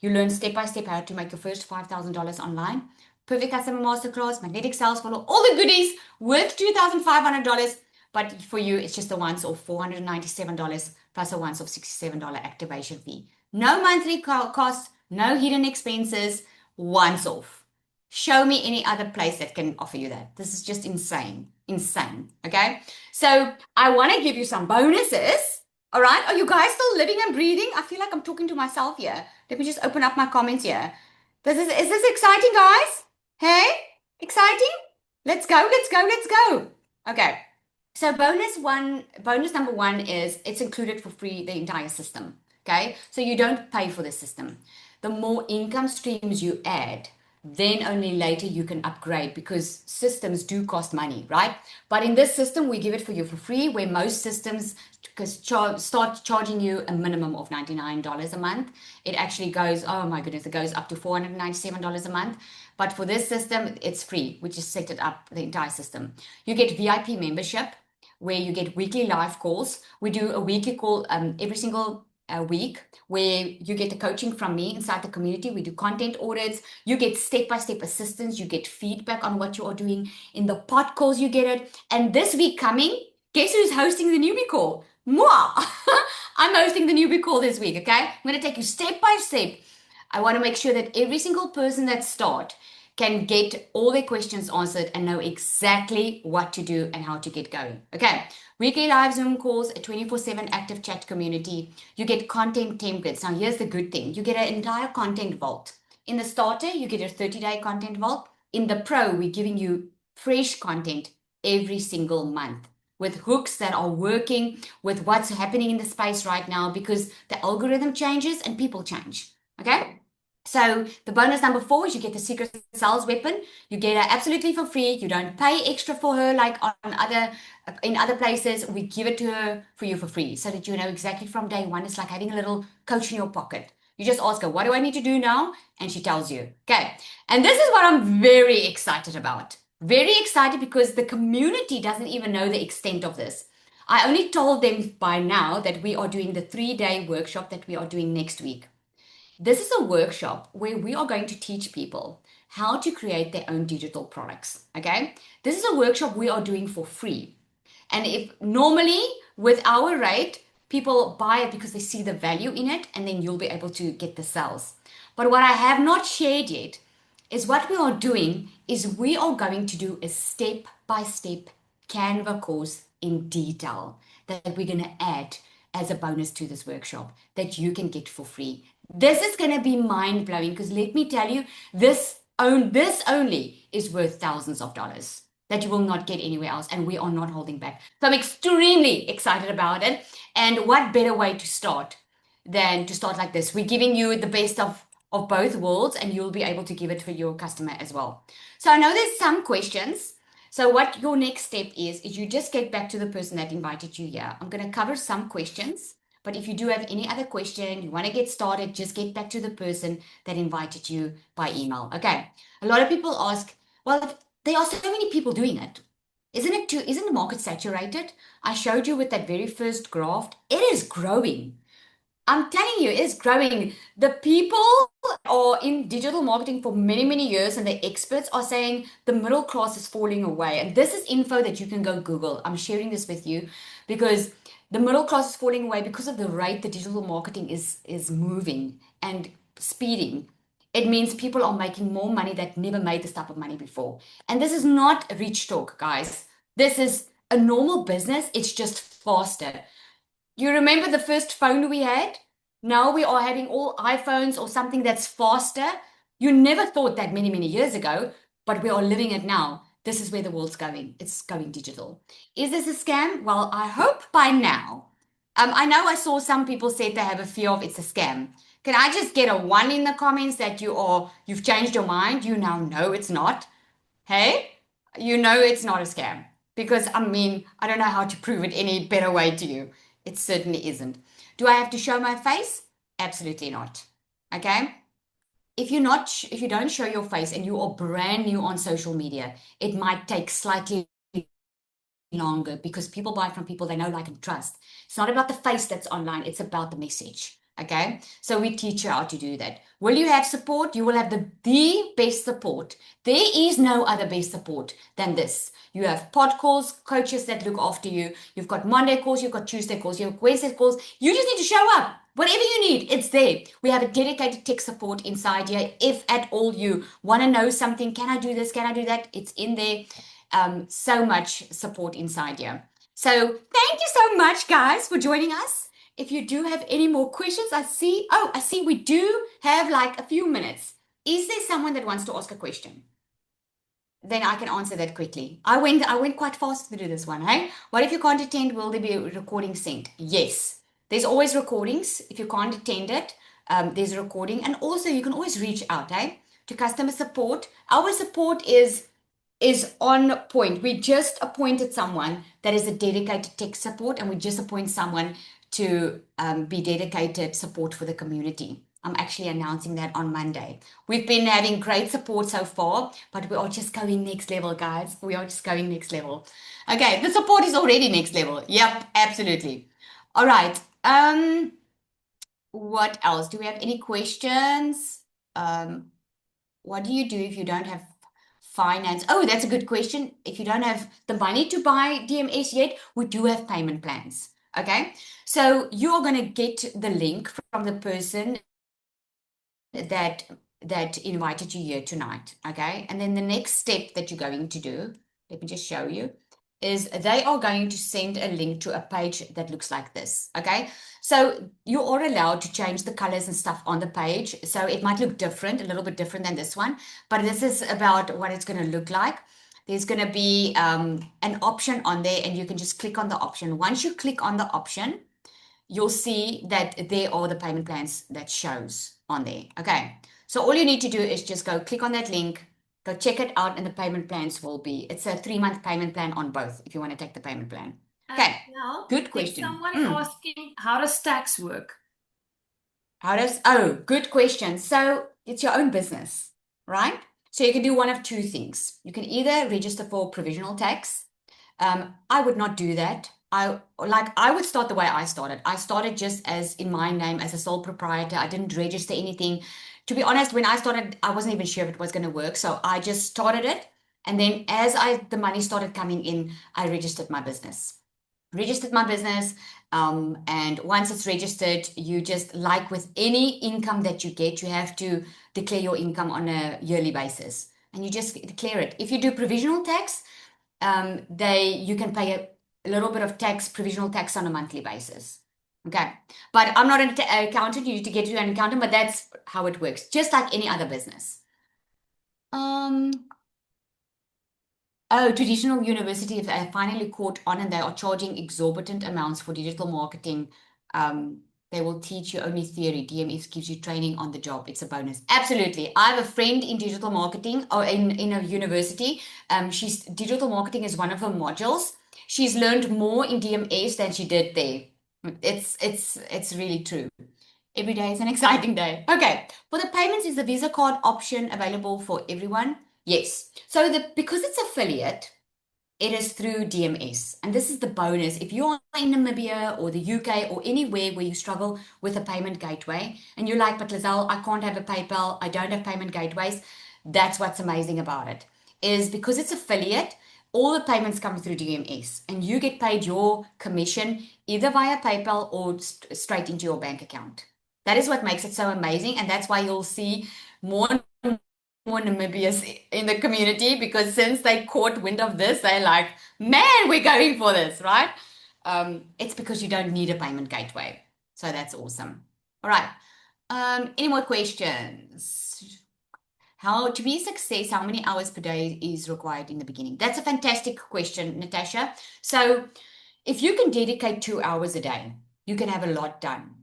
learn step by step how to make your first $5,000 online. Perfect customer masterclass, magnetic sales funnel, all the goodies worth $2,500. But for you, it's just a once off $497 plus a once off $67 activation fee. No monthly costs, no hidden expenses, once off. Show me any other place that can offer you that. This is just insane. Insane. Okay. So I want to give you some bonuses. All right. Are you guys still living and breathing? I feel like I'm talking to myself here. Let me just open up my comments here. Is this exciting, guys? Hey, exciting? Let's go. Okay. So bonus number 1 is it's included for free, the entire system. Okay, so you don't pay for the system. The more income streams you add, then only later you can upgrade, because systems do cost money, right? But in this system, we give it for you for free, where most systems start charging you a minimum of $99 a month. It actually goes, oh my goodness, it goes up to $497 a month. But for this system, it's free. We just set it up, the entire system. You get VIP membership, where you get weekly live calls. We do a weekly call every single week, where you get the coaching from me inside the community. We do content audits. You get step-by-step assistance. You get feedback on what you are doing. In the pod calls, you get it. And this week coming, guess who's hosting the newbie call? Moi! I'm hosting the newbie call this week, okay? I'm going to take you step by step. I want to make sure that every single person that starts can get all their questions answered and know exactly what to do and how to get going. Okay, weekly live Zoom calls, a 24/7 active chat community. You get content templates. Now, here's the good thing. You get an entire content vault. In the starter, you get a 30-day content vault. In the pro, we're giving you fresh content every single month with hooks that are working with what's happening in the space right now, because the algorithm changes and people change. Okay? So the bonus number 4 is you get the secret sales weapon. You get her absolutely for free. You don't pay extra for her like in other places. We give it to her for you for free so that you know exactly from day one. It's like having a little coach in your pocket. You just ask her, what do I need to do now? And she tells you. Okay. And this is what I'm very excited about. Very excited because the community doesn't even know the extent of this. I only told them by now that we are doing the 3-day workshop that we are doing next week. This is a workshop where we are going to teach people how to create their own digital products. Okay. This is a workshop we are doing for free. And if normally with our rate, people buy it because they see the value in it, and then you'll be able to get the sales. But what I have not shared yet is what we are doing is we are going to do a step-by-step Canva course in detail that we're going to add as a bonus to this workshop that you can get for free. This is going to be mind-blowing because let me tell you, this only is worth thousands of dollars that you will not get anywhere else, and we are not holding back. So I'm extremely excited about it. And what better way to start than to start like this? We're giving you the best of both worlds, and you'll be able to give it for your customer as well. So I know there's some questions. So what your next step is you just get back to the person that invited you here. I'm going to cover some questions, but if you do have any other question, you want to get started, just get back to the person that invited you by email. Okay. A lot of people ask, well, if there are so many people doing it, isn't the market saturated? I showed you with that very first graph. It is growing. I'm telling you, it's growing. The people are in digital marketing for many, many years, and the experts are saying the middle class is falling away. And this is info that you can go Google. I'm sharing this with you because the middle class is falling away because of the rate the digital marketing is moving and speeding. It means people are making more money that never made this type of money before. And this is not rich talk, guys. This is a normal business. It's just faster. You remember the first phone we had? Now we are having all iPhones or something that's faster. You never thought that many, many years ago, but we are living it now. This is where the world's going. It's going digital. Is this a scam? Well, I hope by now. I know I saw some people said they have a fear of it's a scam. Can I just get a 1 in the comments that you've changed your mind? You now know it's not. Hey, you know it's not a scam. Because I mean, I don't know how to prove it any better way to you. It certainly isn't. Do I have to show my face? Absolutely not. Okay? If you don't show your face and you are brand new on social media, it might take slightly longer because people buy from people they know, like, and trust. It's not about the face that's online, it's about the message. Okay, so we teach you how to do that. Will you have support? You will have the best support. There is no other best support than this. You have pod calls, coaches that look after you. You've got Monday calls, you've got Tuesday calls, you have Wednesday calls. You just need to show up. Whatever you need, it's there. We have a dedicated tech support inside here. If at all you want to know something, can I do this? Can I do that? It's in there. So much support inside here. So thank you so much, guys, for joining us. If you do have any more questions, I see we do have like a few minutes. Is there someone that wants to ask a question? Then I can answer that quickly. I went quite fast to do this one, hey? What if you can't attend? Will there be a recording sent? Yes. There's always recordings. If you can't attend it, there's a recording. And also you can always reach out, to customer support. Our support is on point. We just appointed someone that is a dedicated tech support, and we just appoint someone to be dedicated support for the community. I'm actually announcing that on Monday. We've been having great support so far, but we are just going next level, guys. We are just going next level. Okay, the support is already next level. Yep, absolutely. All right. What else? Do we have any questions? What do you do if you don't have finance? Oh, that's a good question. If you don't have the money to buy DMS yet, we do have payment plans. Okay, so you're going to get the link from the person that that invited you here tonight, okay? And then the next step that you're going to do, let me just show you, is they are going to send a link to a page that looks like this, okay? So you are allowed to change the colors and stuff on the page. So it might look different, a little bit different than this one, but this is about what it's going to look like. There's going to be an option on there, and you can just click on the option. Once you click on the option, you'll see that there are the payment plans that shows on there. Okay, so all you need to do is just go click on that link, go check it out, and the payment plans will be, it's a 3-month payment plan on both if you want to take the payment plan. Okay, Now, good there's question. someone asking, how does tax work? Good question. So it's your own business, right? So you can do one of two things. You can either register for provisional tax. I would not do that. I would start the way I started. I started just as in my name as a sole proprietor. I didn't register anything. To be honest, when I started, I wasn't even sure if it was going to work. So I just started it. And then as the money started coming in, I registered my business. And once it's registered, you just, like with any income that you get, you have to declare your income on a yearly basis, and you just declare it. If you do provisional tax, you can pay a little bit of tax, provisional tax, on a monthly basis. Okay, but I'm not an accountant. You need to get to an accountant, but that's how it works, just like any other business. Traditional universities have finally caught on, and they are charging exorbitant amounts for digital marketing. They will teach you only theory. DMS gives you training on the job. It's a bonus. Absolutely. I have a friend in digital marketing, or in a university. Digital marketing is one of her modules. She's learned more in DMS than she did there. It's really true. Every day is an exciting day. Okay, for the payments, is the Visa card option available for everyone? Yes. So because it's affiliate, it is through DMS. And this is the bonus. If you're in Namibia or the UK or anywhere where you struggle with a payment gateway and you're like, but Lizelle, I can't have a PayPal, I don't have payment gateways, that's what's amazing about it, is because it's affiliate, all the payments come through DMS and you get paid your commission either via PayPal or straight into your bank account. That is what makes it so amazing. And that's why you'll see more and more Namibians in the community, because since they caught wind of this, they're like, man, we're going for this, right? It's because you don't need a payment gateway. So that's awesome. All right. Any more questions? How to be a success, how many hours per day is required in the beginning? That's a fantastic question, Natasha. So if you can dedicate 2 hours a day, you can have a lot done.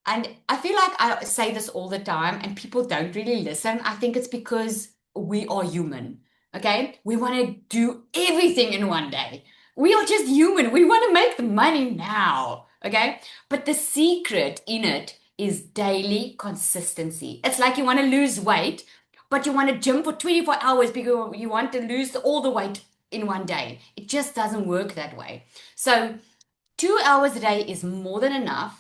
And I feel like I say this all the time and people don't really listen. I think it's because we are human, okay? We want to do everything in one day. We are just human. We want to make the money now, okay? But the secret in it is daily consistency. It's like you want to lose weight, but you want to gym for 24 hours because you want to lose all the weight in one day. It just doesn't work that way. So 2 hours a day is more than enough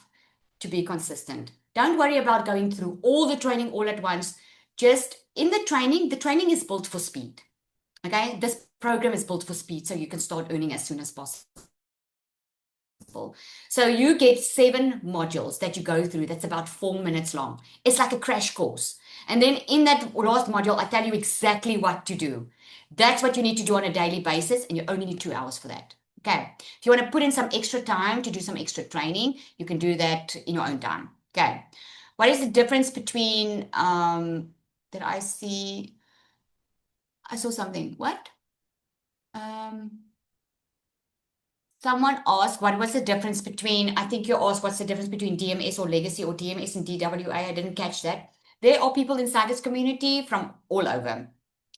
to be consistent. Don't worry about going through all the training all at once. Just in the training is built for speed. Okay, this program is built for speed, so you can start earning as soon as possible. So you get 7 modules that you go through. That's about 4 minutes long. It's like a crash course. And then in that last module, I tell you exactly what to do. That's what you need to do on a daily basis, and you only need 2 hours for that. Okay. If you want to put in some extra time to do some extra training, you can do that in your own time. Okay. What is the difference between, did I see, I saw something. What? Someone asked, what was the difference between, I think you asked, what's the difference between DMS or legacy or DMS and DWA? I didn't catch that. There are people inside this community from all over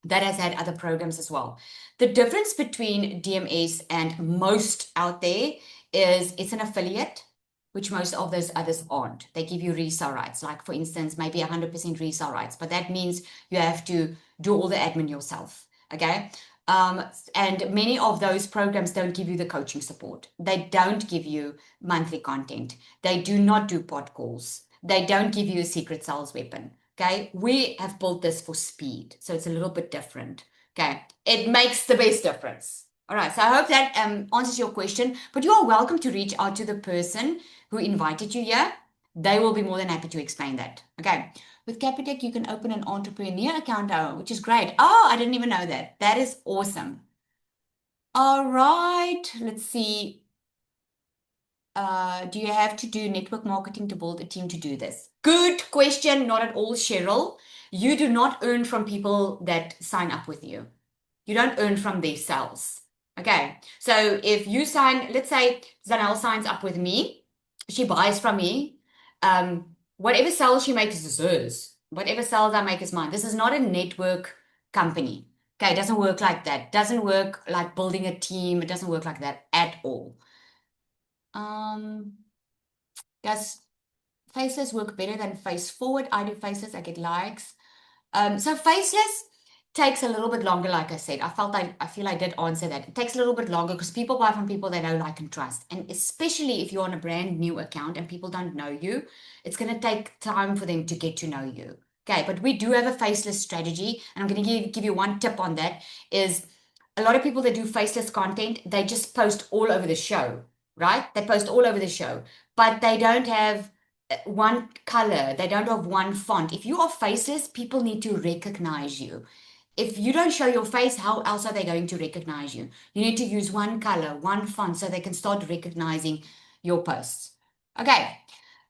that has had other programs as well. The difference between DMS and most out there is it's an affiliate, which most of those others aren't. They give you resale rights, like for instance, maybe 100% resale rights, but that means you have to do all the admin yourself, okay? And many of those programs don't give you the coaching support. They don't give you monthly content. They do not do pod calls. They don't give you a secret sales weapon. Okay, we have built this for speed, so it's a little bit different. Okay, it makes the best difference. All right, so I hope that answers your question, but you are welcome to reach out to the person who invited you here. They will be more than happy to explain that. Okay. With Capitec, you can open an entrepreneur account, which is great. Oh, I didn't even know that. That is awesome. All right. Let's see. Do you have to do network marketing to build a team to do this? Good question. Not at all, Cheryl. You do not earn from people that sign up with you. You don't earn from their sales. Okay. So if you sign, let's say Zanelle signs up with me, she buys from me. Whatever sales she makes is hers. Whatever sales I make is mine. This is not a network company. Okay. It doesn't work like that. It doesn't work like building a team. It doesn't work like that at all. Does faceless work better than face forward? I do faceless, I get likes. So faceless takes a little bit longer, like I said. I feel I did answer that. It takes a little bit longer because people buy from people they know, like, and trust. And especially if you're on a brand new account and people don't know you, it's going to take time for them to get to know you. Okay, but we do have a faceless strategy, and I'm going to give you one tip on that is a lot of people that do faceless content, they just post all over the show, right? They post all over the show, but they don't have one color, they don't have one font. If you are faceless, people need to recognize you. If you don't show your face, how else are they going to recognize you? You need to use one color, one font, so they can start recognizing your posts. Okay.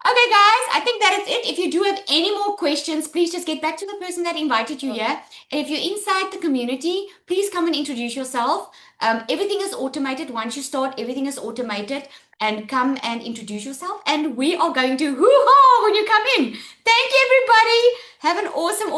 Okay, guys, I think that is it. If you do have any more questions, please just get back to the person that invited you here. And if you're inside the community, please come and introduce yourself. Everything is automated. Once you start, everything is automated. And come and introduce yourself. And we are going to hoo-ha when you come in. Thank you, everybody. Have an awesome